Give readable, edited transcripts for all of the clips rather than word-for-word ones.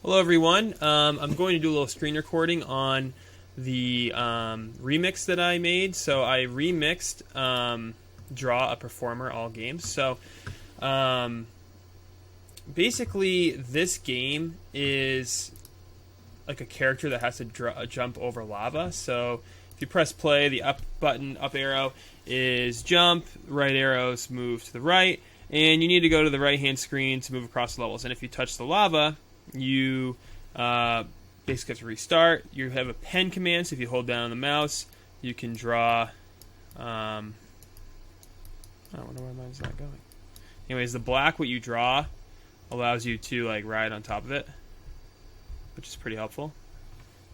Hello, everyone. I'm going to do a little screen recording on the remix that I made. So I remixed Draw a Performer All Games. So um, basically, this game is like a character that has to jump over lava. So if you press play, the up button, up arrow, is jump, right arrows move to the right, and you need to go to the right-hand screen to move across the levels. And if you touch the lava, you basically have to restart. You have a pen command, so if you hold down on the mouse, you can draw. I wonder where mine's not going. Anyways, the black what you draw allows you to like ride on top of it, which is pretty helpful.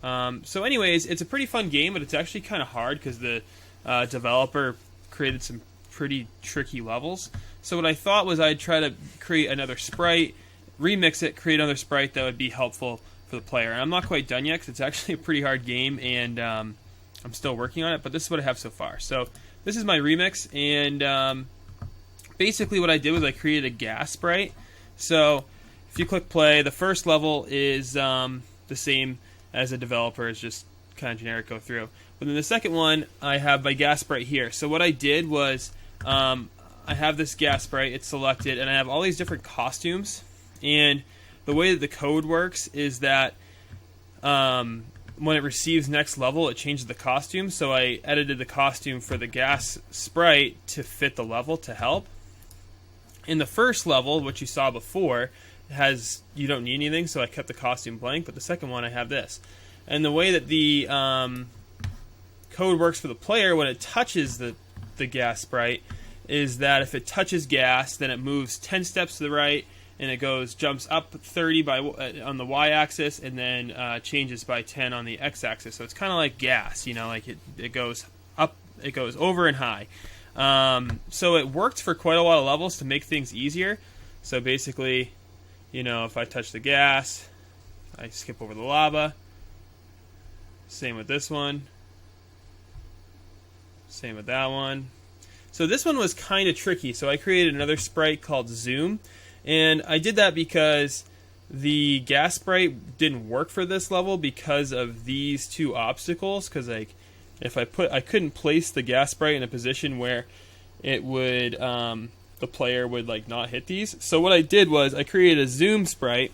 So anyways, it's a pretty fun game, but it's actually kind of hard because the developer created some pretty tricky levels. So what I thought was I'd try to create another sprite, remix it, create another sprite that would be helpful for the player. And I'm not quite done yet because it's actually a pretty hard game, and I'm still working on it, but this is what I have so far. So this is my remix, and basically what I did was I created a gas sprite. So if you click play, the first level is the same as a developer. It's just kind of generic, go through. But then the second one, I have my gas sprite here. So what I did was I have this gas sprite, it's selected, and I have all these different costumes. And the way that the code works is that when it receives next level, it changes the costume. So I edited the costume for the gas sprite to fit the level to help. In the first level, what you saw before, you don't need anything, so I kept the costume blank. But the second one, I have this. And the way that the code works for the player when it touches the gas sprite is that if it touches gas, then it moves 10 steps to the right, and it jumps up 30 on the y-axis, and then changes by 10 on the x-axis. So it's kind of like gas, like it goes up, it goes over and high. So it worked for quite a lot of levels to make things easier. So basically, if I touch the gas, I skip over the lava. Same with this one. Same with that one. So this one was kind of tricky. So I created another sprite called Zoom. And I did that because the gas sprite didn't work for this level because of these two obstacles. Because I couldn't place the gas sprite in a position where it would the player would not hit these. So what I did was I created a Zoom sprite,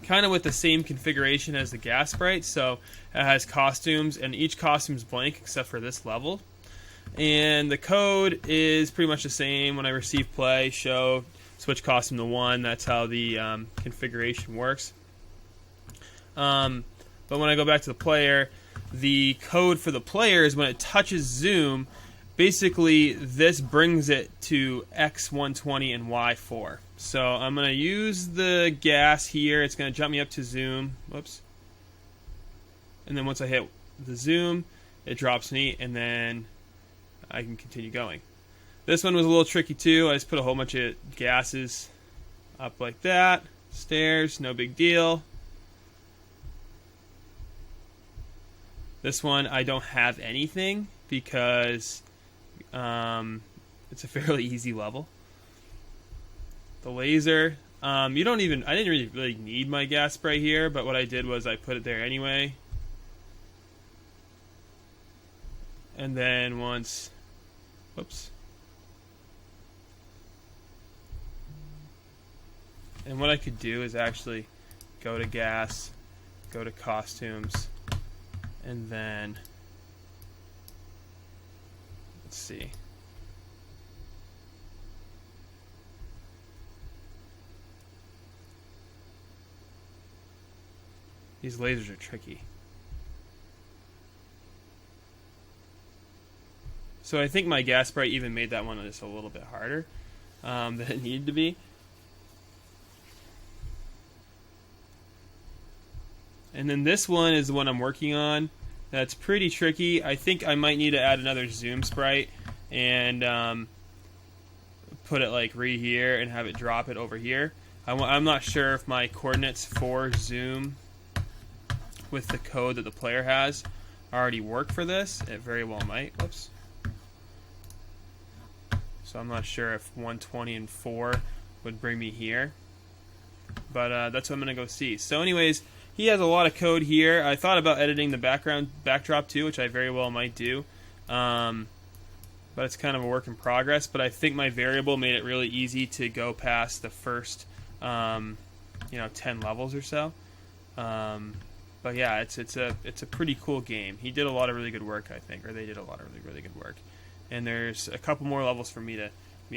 kind of with the same configuration as the gas sprite. So it has costumes, and each costume is blank except for this level. And the code is pretty much the same. When I receive play, show, switch costume to 1. That's how the configuration works. But when I go back to the player, the code for the player is when it touches Zoom, basically this brings it to X120 and Y4. So I'm going to use the gas here. It's going to jump me up to Zoom. Whoops. And then once I hit the Zoom, it drops me, and then I can continue going. This one was a little tricky too. I just put a whole bunch of gases up like that. Stairs, no big deal. This one I don't have anything because it's a fairly easy level. The laser, I didn't really need my gas spray here, but what I did was I put it there anyway. And then whoops. And what I could do is actually go to gas, go to costumes, and then let's see. These lasers are tricky. So I think my gas sprite even made that one just a little bit harder than it needed to be. And then this one is the one I'm working on. That's pretty tricky. I think I might need to add another Zoom sprite and put it right here and have it drop it over here. I'm not sure if my coordinates for Zoom with the code that the player has already work for this. It very well might. Whoops. So I'm not sure if 120 and 4 would bring me here. but that's what I'm gonna go see. So, anyways, he has a lot of code here. I thought about editing the backdrop too, which I very well might do, but it's kind of a work in progress. But I think my variable made it really easy to go past the first, 10 levels or so. But yeah, it's a pretty cool game. He did a lot of really good work, I think, or they did a lot of really good work. And there's a couple more levels for me to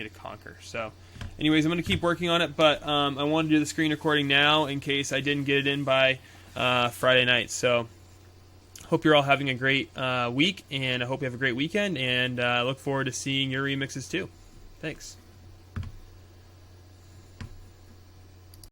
conquer. So, anyways, I'm going to keep working on it, but I want to do the screen recording now in case I didn't get it in by Friday night. So, hope you're all having a great week, and I hope you have a great weekend, and I look forward to seeing your remixes too. Thanks.